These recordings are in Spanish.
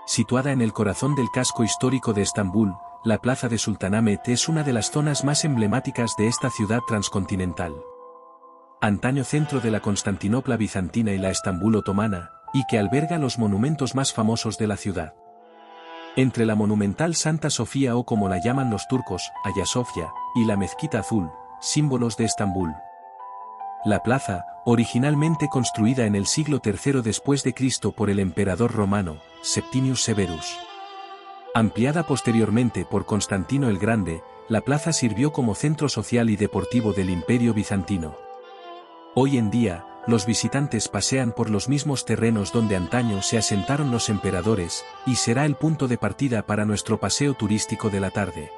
Situada en el corazón del casco histórico de Estambul, la plaza de Sultanahmet es una de las zonas más emblemáticas de esta ciudad transcontinental. Antaño centro de la Constantinopla bizantina y la Estambul otomana, y que alberga los monumentos más famosos de la ciudad. Entre la monumental Santa Sofía o como la llaman los turcos, Ayasofya, y la Mezquita Azul, símbolos de Estambul. La plaza, originalmente construida en el siglo III después de Cristo por el emperador romano, Septimius Severus. Ampliada posteriormente por Constantino el Grande, la plaza sirvió como centro social y deportivo del Imperio bizantino. Hoy en día, los visitantes pasean por los mismos terrenos donde antaño se asentaron los emperadores, y será el punto de partida para nuestro paseo turístico de la tarde.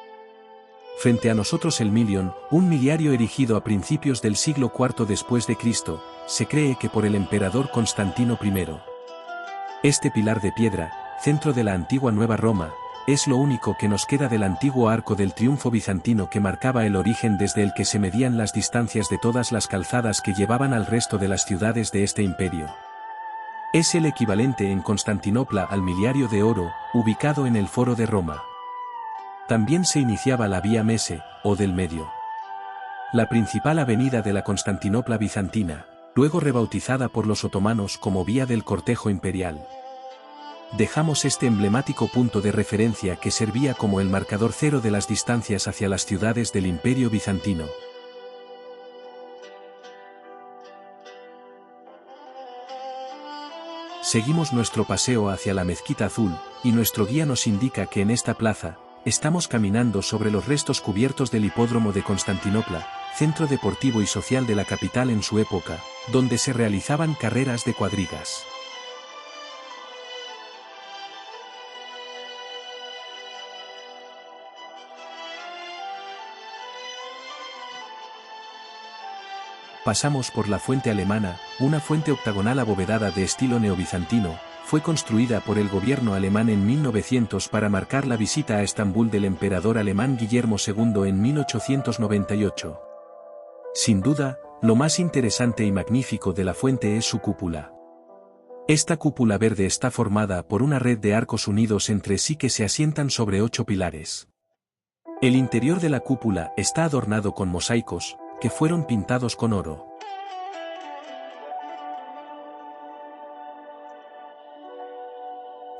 Frente a nosotros el Milion, un miliario erigido a principios del siglo IV después de Cristo, se cree que por el emperador Constantino I. Este pilar de piedra, centro de la antigua Nueva Roma, es lo único que nos queda del antiguo arco del triunfo bizantino que marcaba el origen desde el que se medían las distancias de todas las calzadas que llevaban al resto de las ciudades de este imperio. Es el equivalente en Constantinopla al miliario de oro, ubicado en el Foro de Roma. También se iniciaba la Vía Mese, o del Medio. La principal avenida de la Constantinopla bizantina, luego rebautizada por los otomanos como Vía del Cortejo Imperial. Dejamos este emblemático punto de referencia que servía como el marcador cero de las distancias hacia las ciudades del Imperio bizantino. Seguimos nuestro paseo hacia la Mezquita Azul, y nuestro guía nos indica que en esta plaza, estamos caminando sobre los restos cubiertos del hipódromo de Constantinopla, centro deportivo y social de la capital en su época, donde se realizaban carreras de cuadrigas. Pasamos por la fuente alemana, una fuente octagonal abovedada de estilo neobizantino. Fue construida por el gobierno alemán en 1900 para marcar la visita a Estambul del emperador alemán Guillermo II en 1898. Sin duda, lo más interesante y magnífico de la fuente es su cúpula. Esta cúpula verde está formada por una red de arcos unidos entre sí que se asientan sobre 8 pilares. El interior de la cúpula está adornado con mosaicos, que fueron pintados con oro.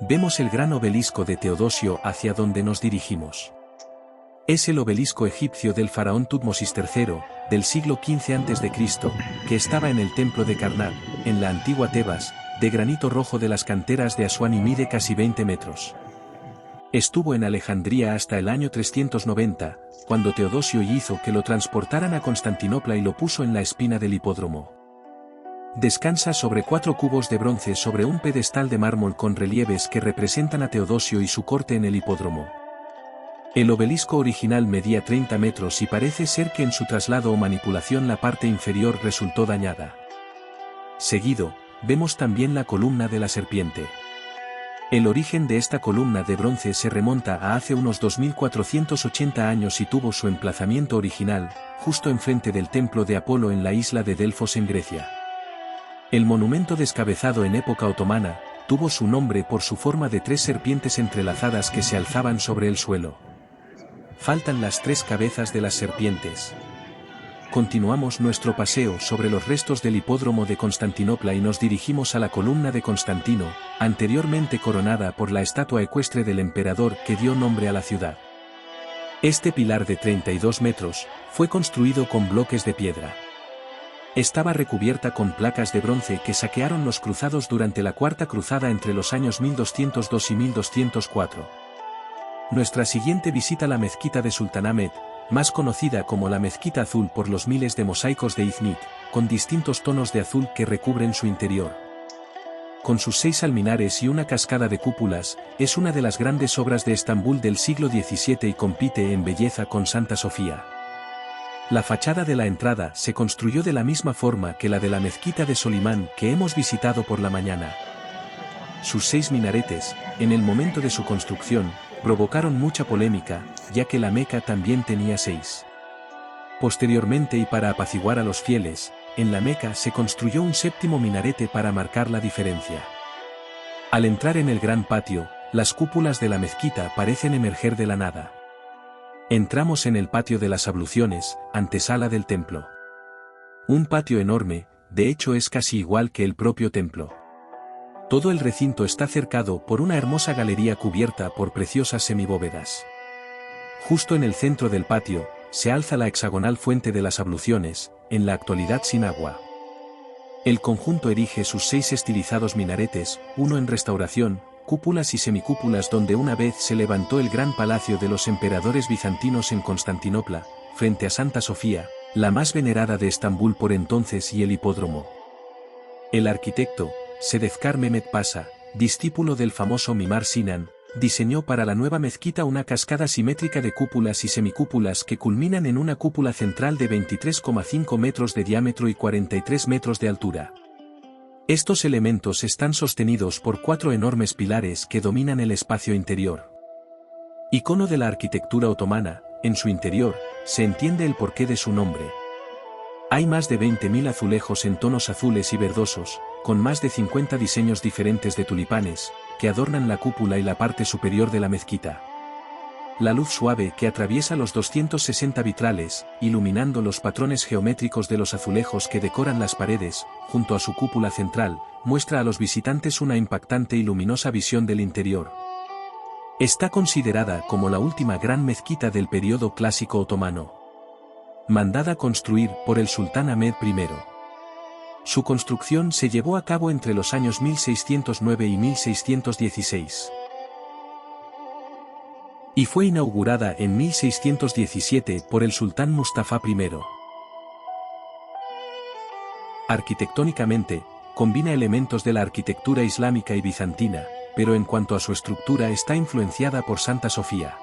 Vemos el gran obelisco de Teodosio hacia donde nos dirigimos. Es el obelisco egipcio del faraón Tutmosis III, del siglo XV a.C., que estaba en el templo de Karnak, en la antigua Tebas, de granito rojo de las canteras de Asuán y mide casi 20 metros. Estuvo en Alejandría hasta el año 390, cuando Teodosio hizo que lo transportaran a Constantinopla y lo puso en la espina del hipódromo. Descansa sobre 4 cubos de bronce sobre un pedestal de mármol con relieves que representan a Teodosio y su corte en el hipódromo. El obelisco original medía 30 metros y parece ser que en su traslado o manipulación la parte inferior resultó dañada. Seguido, vemos también la columna de la serpiente. El origen de esta columna de bronce se remonta a hace unos 2480 años y tuvo su emplazamiento original, justo enfrente del templo de Apolo en la isla de Delfos en Grecia. El monumento descabezado en época otomana, tuvo su nombre por su forma de 3 serpientes entrelazadas que se alzaban sobre el suelo. Faltan las 3 cabezas de las serpientes. Continuamos nuestro paseo sobre los restos del hipódromo de Constantinopla y nos dirigimos a la columna de Constantino, anteriormente coronada por la estatua ecuestre del emperador que dio nombre a la ciudad. Este pilar de 32 metros, fue construido con bloques de piedra. Estaba recubierta con placas de bronce que saquearon los cruzados durante la Cuarta Cruzada entre los años 1202 y 1204. Nuestra siguiente visita a la mezquita de Sultanahmet, más conocida como la Mezquita Azul por los miles de mosaicos de Iznit, con distintos tonos de azul que recubren su interior. Con sus 6 alminares y una cascada de cúpulas, es una de las grandes obras de Estambul del siglo XVII y compite en belleza con Santa Sofía. La fachada de la entrada se construyó de la misma forma que la de la mezquita de Solimán que hemos visitado por la mañana. Sus 6 minaretes, en el momento de su construcción, provocaron mucha polémica, ya que la Meca también tenía 6. Posteriormente y para apaciguar a los fieles, en la Meca se construyó un 7º minarete para marcar la diferencia. Al entrar en el gran patio, Las cúpulas de la mezquita parecen emerger de la nada. Entramos en el patio de las abluciones, antesala del templo. Un patio enorme, de hecho es casi igual que el propio templo. Todo el recinto está cercado por una hermosa galería cubierta por preciosas semibóvedas. Justo en el centro del patio, se alza la hexagonal fuente de las abluciones, en la actualidad sin agua. El conjunto erige sus 6 estilizados minaretes, uno en restauración, cúpulas y semicúpulas donde una vez se levantó el gran palacio de los emperadores bizantinos en Constantinopla, frente a Santa Sofía, la más venerada de Estambul por entonces y el hipódromo. El arquitecto, Sedefkar Mehmet Pasha, discípulo del famoso Mimar Sinan, diseñó para la nueva mezquita una cascada simétrica de cúpulas y semicúpulas que culminan en una cúpula central de 23,5 metros de diámetro y 43 metros de altura. Estos elementos están sostenidos por 4 enormes pilares que dominan el espacio interior. Icono de la arquitectura otomana, en su interior, se entiende el porqué de su nombre. Hay más de 20.000 azulejos en tonos azules y verdosos, con más de 50 diseños diferentes de tulipanes, que adornan la cúpula y la parte superior de la mezquita. La luz suave que atraviesa los 260 vitrales, iluminando los patrones geométricos de los azulejos que decoran las paredes, junto a su cúpula central, muestra a los visitantes una impactante y luminosa visión del interior. Está considerada como la última gran mezquita del período clásico otomano. Mandada construir por el sultán Ahmed I. Su construcción se llevó a cabo entre los años 1609 y 1616. Y fue inaugurada en 1617 por el sultán Mustafa I. Arquitectónicamente, combina elementos de la arquitectura islámica y bizantina, pero en cuanto a su estructura está influenciada por Santa Sofía.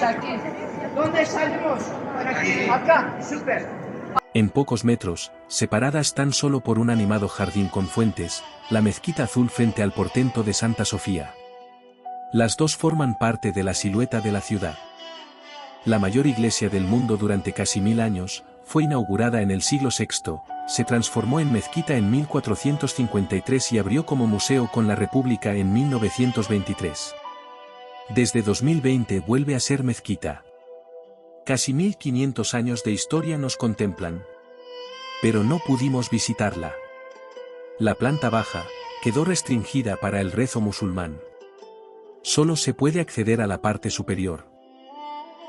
Aquí. ¿Dónde salimos? Por aquí. Acá, súper. En pocos metros, separadas tan solo por un animado jardín con fuentes, la mezquita azul frente al portento de Santa Sofía. Las dos forman parte de la silueta de la ciudad. La mayor iglesia del mundo durante casi 1000 años, fue inaugurada en el siglo VI, se transformó en mezquita en 1453 y abrió como museo con la República en 1923. Desde 2020 vuelve a ser mezquita. Casi 1500 años de historia nos contemplan. Pero no pudimos visitarla. La planta baja, quedó restringida para el rezo musulmán. Solo se puede acceder a la parte superior.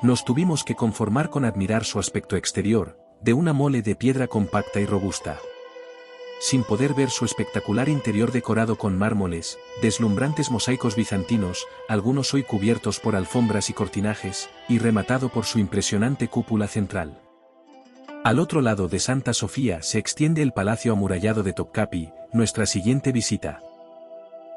Nos tuvimos que conformar con admirar su aspecto exterior, de una mole de piedra compacta y robusta. Sin poder ver su espectacular interior decorado con mármoles, deslumbrantes mosaicos bizantinos, algunos hoy cubiertos por alfombras y cortinajes, y rematado por su impresionante cúpula central. Al otro lado de Santa Sofía se extiende el palacio amurallado de Topkapi, nuestra siguiente visita.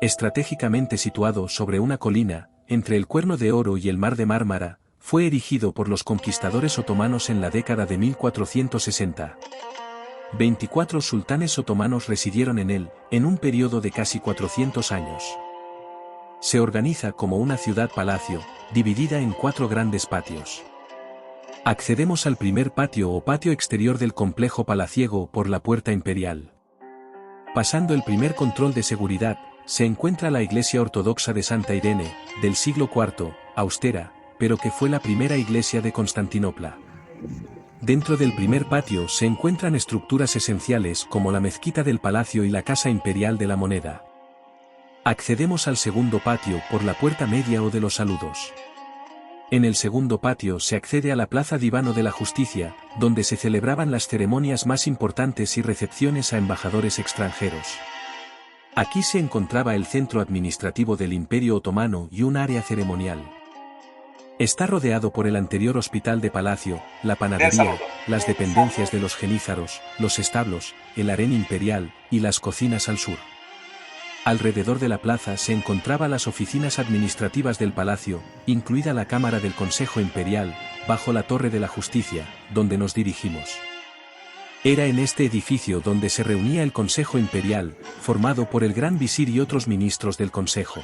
Estratégicamente situado sobre una colina, entre el Cuerno de Oro y el Mar de Mármara, fue erigido por los conquistadores otomanos en la década de 1460. 24 sultanes otomanos residieron en él, en un periodo de casi 400 años. Se organiza como una ciudad-palacio, dividida en 4 grandes patios. Accedemos al primer patio o patio exterior del complejo palaciego por la puerta imperial. Pasando el primer control de seguridad, se encuentra la iglesia ortodoxa de Santa Irene, del siglo IV, austera, pero que fue la primera iglesia de Constantinopla. Dentro del primer patio se encuentran estructuras esenciales como la mezquita del palacio y la casa imperial de la moneda. Accedemos al segundo patio por la puerta media o de los saludos. En el segundo patio se accede a la Plaza Divano de la Justicia, donde se celebraban las ceremonias más importantes y recepciones a embajadores extranjeros. Aquí se encontraba el centro administrativo del Imperio Otomano y un área ceremonial. Está rodeado por el anterior hospital de palacio, la panadería, las dependencias de los genízaros, los establos, el harén imperial, y las cocinas al sur. Alrededor de la plaza se encontraban las oficinas administrativas del palacio, incluida la Cámara del Consejo Imperial, bajo la Torre de la Justicia, donde nos dirigimos. Era en este edificio donde se reunía el Consejo Imperial, formado por el Gran Visir y otros ministros del Consejo.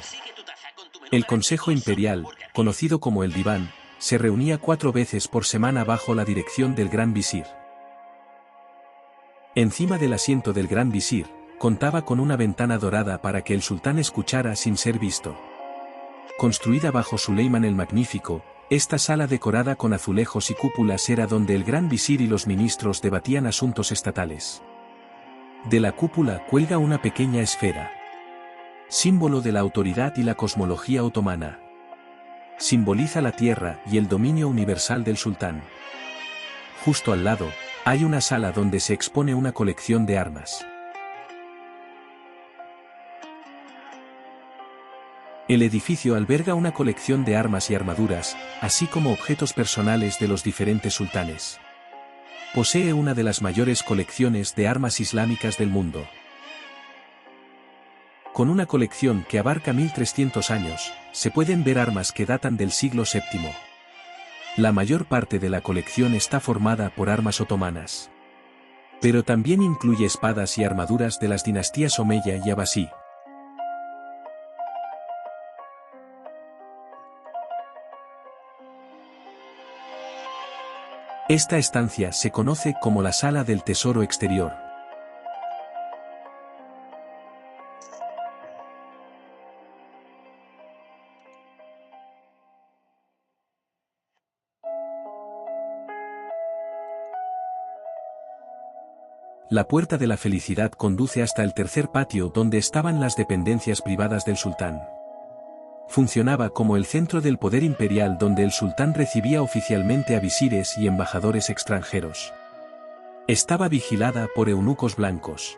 El Consejo Imperial, conocido como el Diván, se reunía 4 veces por semana bajo la dirección del gran visir. Encima del asiento del gran visir, contaba con una ventana dorada para que el sultán escuchara sin ser visto. Construida bajo Suleimán el Magnífico, esta sala decorada con azulejos y cúpulas era donde el gran visir y los ministros debatían asuntos estatales. De la cúpula cuelga una pequeña esfera, símbolo de la autoridad y la cosmología otomana. Simboliza la tierra y el dominio universal del sultán. Justo al lado, hay una sala donde se expone una colección de armas. El edificio alberga una colección de armas y armaduras, así como objetos personales de los diferentes sultanes. Posee una de las mayores colecciones de armas islámicas del mundo. Con una colección que abarca 1300 años, se pueden ver armas que datan del siglo VII. La mayor parte de la colección está formada por armas otomanas. Pero también incluye espadas y armaduras de las dinastías Omeya y Abasí. Esta estancia se conoce como la Sala del Tesoro Exterior. La Puerta de la Felicidad conduce hasta el tercer patio donde estaban las dependencias privadas del sultán. Funcionaba como el centro del poder imperial donde el sultán recibía oficialmente a visires y embajadores extranjeros. Estaba vigilada por eunucos blancos.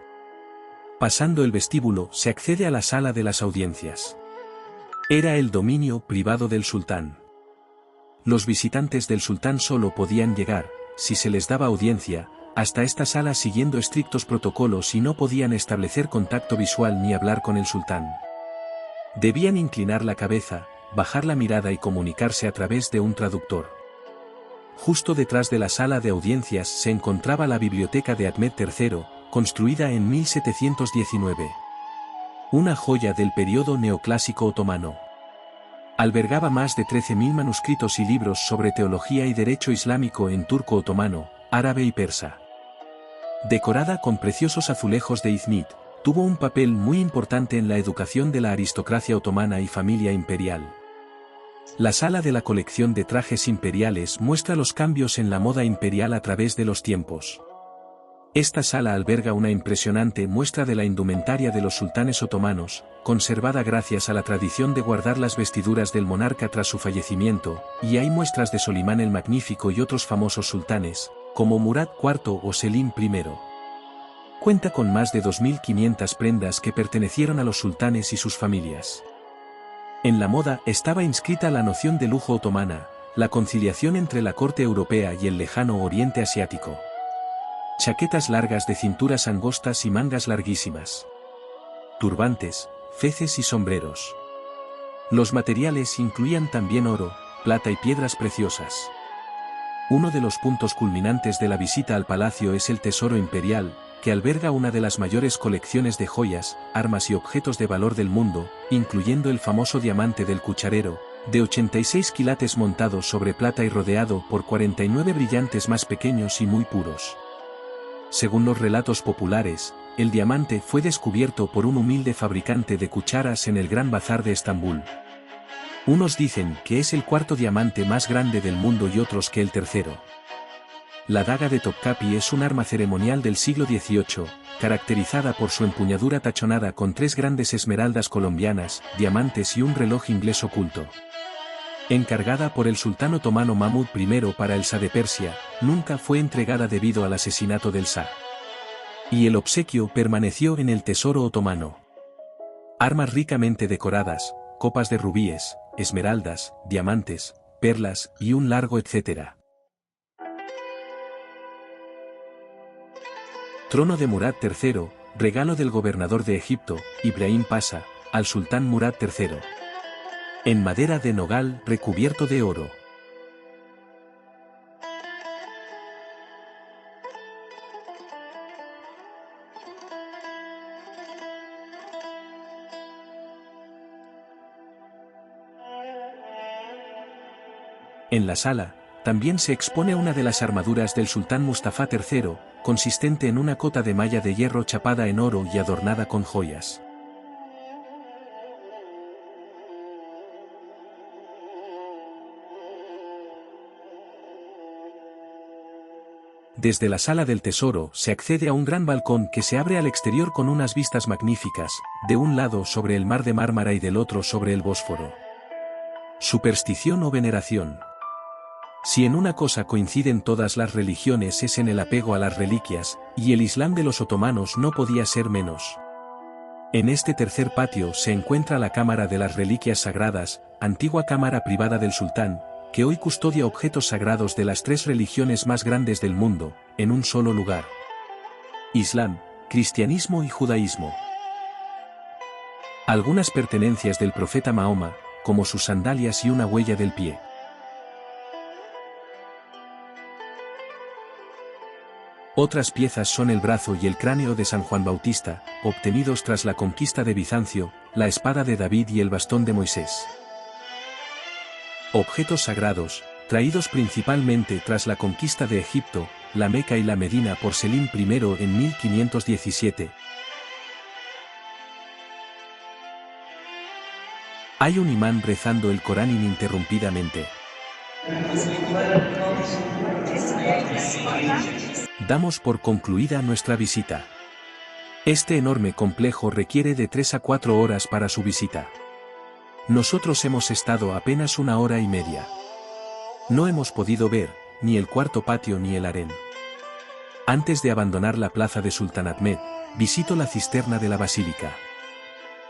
Pasando el vestíbulo se accede a la sala de las audiencias. Era el dominio privado del sultán. Los visitantes del sultán solo podían llegar, si se les daba audiencia, hasta esta sala siguiendo estrictos protocolos y no podían establecer contacto visual ni hablar con el sultán. Debían inclinar la cabeza, bajar la mirada y comunicarse a través de un traductor. Justo detrás de la sala de audiencias se encontraba la biblioteca de Ahmed III, construida en 1719. Una joya del periodo neoclásico otomano. Albergaba más de 13.000 manuscritos y libros sobre teología y derecho islámico en turco otomano, árabe y persa. Decorada con preciosos azulejos de Izmit, tuvo un papel muy importante en la educación de la aristocracia otomana y familia imperial. La sala de la colección de trajes imperiales muestra los cambios en la moda imperial a través de los tiempos. Esta sala alberga una impresionante muestra de la indumentaria de los sultanes otomanos, conservada gracias a la tradición de guardar las vestiduras del monarca tras su fallecimiento, y hay muestras de Solimán el Magnífico y otros famosos sultanes, como Murad IV o Selim I. Cuenta con más de 2.500 prendas que pertenecieron a los sultanes y sus familias. En la moda estaba inscrita la noción de lujo otomana, la conciliación entre la corte europea y el lejano oriente asiático. Chaquetas largas de cinturas angostas y mangas larguísimas. Turbantes, feces y sombreros. Los materiales incluían también oro, plata y piedras preciosas. Uno de los puntos culminantes de la visita al palacio es el Tesoro Imperial, que alberga una de las mayores colecciones de joyas, armas y objetos de valor del mundo, incluyendo el famoso diamante del cucharero, de 86 quilates montado sobre plata y rodeado por 49 brillantes más pequeños y muy puros. Según los relatos populares, el diamante fue descubierto por un humilde fabricante de cucharas en el Gran Bazar de Estambul. Unos dicen que es el cuarto diamante más grande del mundo y otros que el tercero. La daga de Topkapi es un arma ceremonial del siglo XVIII, caracterizada por su empuñadura tachonada con 3 grandes esmeraldas colombianas, diamantes y un reloj inglés oculto. Encargada por el sultán otomano Mahmud I para el Shah de Persia, nunca fue entregada debido al asesinato del Shah. Y el obsequio permaneció en el tesoro otomano. Armas ricamente decoradas, copas de rubíes, esmeraldas, diamantes, perlas y un largo etcétera. Trono de Murad III, regalo del gobernador de Egipto, Ibrahim Pasha, al sultán Murad III. En madera de nogal recubierto de oro. En la sala, también se expone una de las armaduras del sultán Mustafa III, consistente en una cota de malla de hierro chapada en oro y adornada con joyas. Desde la sala del tesoro se accede a un gran balcón que se abre al exterior con unas vistas magníficas, de un lado sobre el mar de Mármara y del otro sobre el Bósforo. Superstición o veneración. Si en una cosa coinciden todas las religiones es en el apego a las reliquias, y el Islam de los otomanos no podía ser menos. En este tercer patio se encuentra la Cámara de las Reliquias Sagradas, antigua cámara privada del sultán, que hoy custodia objetos sagrados de las tres religiones más grandes del mundo, en un solo lugar: Islam, cristianismo y judaísmo. Algunas pertenencias del profeta Mahoma, como sus sandalias y una huella del pie. Otras piezas son el brazo y el cráneo de San Juan Bautista, obtenidos tras la conquista de Bizancio, la espada de David y el bastón de Moisés. Objetos sagrados, traídos principalmente tras la conquista de Egipto, la Meca y la Medina por Selim I en 1517. Hay un imán rezando el Corán ininterrumpidamente. Damos por concluida nuestra visita. Este enorme complejo requiere de 3 a 4 horas para su visita. Nosotros hemos estado apenas 1 hora y media. No hemos podido ver, ni el cuarto patio ni el harén. Antes de abandonar la plaza de Sultán Ahmed, visito la cisterna de la basílica.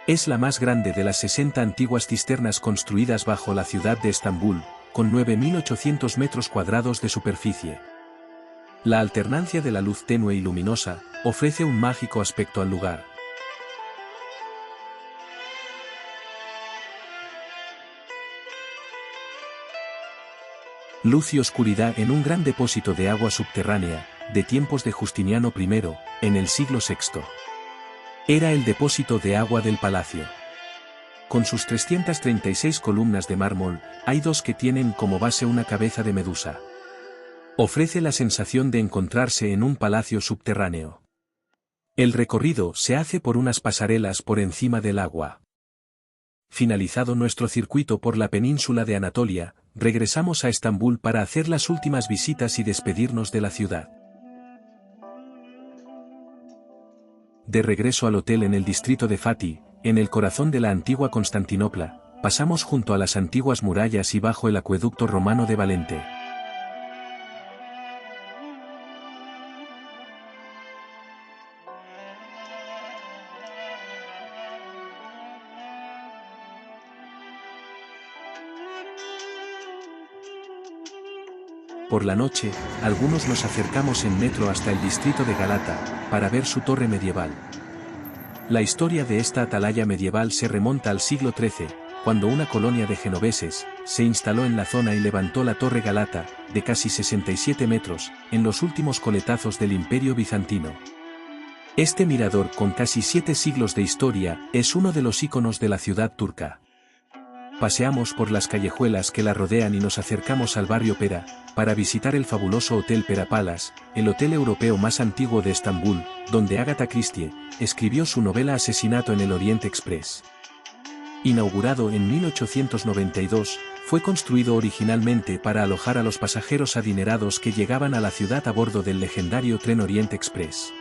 Es la más grande de las 60 antiguas cisternas construidas bajo la ciudad de Estambul, con 9.800 metros cuadrados de superficie. La alternancia de la luz tenue y luminosa, ofrece un mágico aspecto al lugar. Luz y oscuridad en un gran depósito de agua subterránea, de tiempos de Justiniano I, en el siglo VI. Era el depósito de agua del palacio. Con sus 336 columnas de mármol, hay 2 que tienen como base una cabeza de medusa. Ofrece la sensación de encontrarse en un palacio subterráneo. El recorrido se hace por unas pasarelas por encima del agua. Finalizado nuestro circuito por la península de Anatolia, regresamos a Estambul para hacer las últimas visitas y despedirnos de la ciudad. De regreso al hotel en el distrito de Fatih, en el corazón de la antigua Constantinopla, pasamos junto a las antiguas murallas y bajo el acueducto romano de Valente. Por la noche, algunos nos acercamos en metro hasta el distrito de Galata, para ver su torre medieval. La historia de esta atalaya medieval se remonta al siglo XIII, cuando una colonia de genoveses se instaló en la zona y levantó la torre Galata, de casi 67 metros, en los últimos coletazos del Imperio Bizantino. Este mirador con casi 7 siglos de historia es uno de los íconos de la ciudad turca. Paseamos por las callejuelas que la rodean y nos acercamos al barrio Pera, para visitar el fabuloso Hotel Pera Palace, el hotel europeo más antiguo de Estambul, donde Agatha Christie escribió su novela Asesinato en el Oriente Express. Inaugurado en 1892, fue construido originalmente para alojar a los pasajeros adinerados que llegaban a la ciudad a bordo del legendario tren Oriente Express.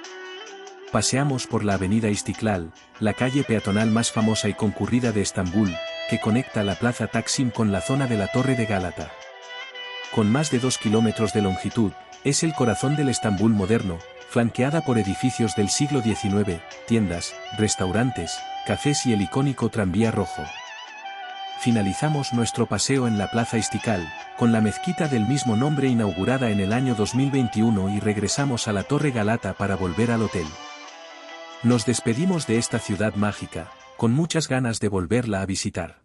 Paseamos por la avenida Istiklal, la calle peatonal más famosa y concurrida de Estambul, que conecta la plaza Taksim con la zona de la Torre de Gálata. Con más de 2 kilómetros de longitud, es el corazón del Estambul moderno, flanqueada por edificios del siglo XIX, tiendas, restaurantes, cafés y el icónico tranvía rojo. Finalizamos nuestro paseo en la plaza Istiklal, con la mezquita del mismo nombre inaugurada en el año 2021 y regresamos a la Torre Galata para volver al hotel. Nos despedimos de esta ciudad mágica, con muchas ganas de volverla a visitar.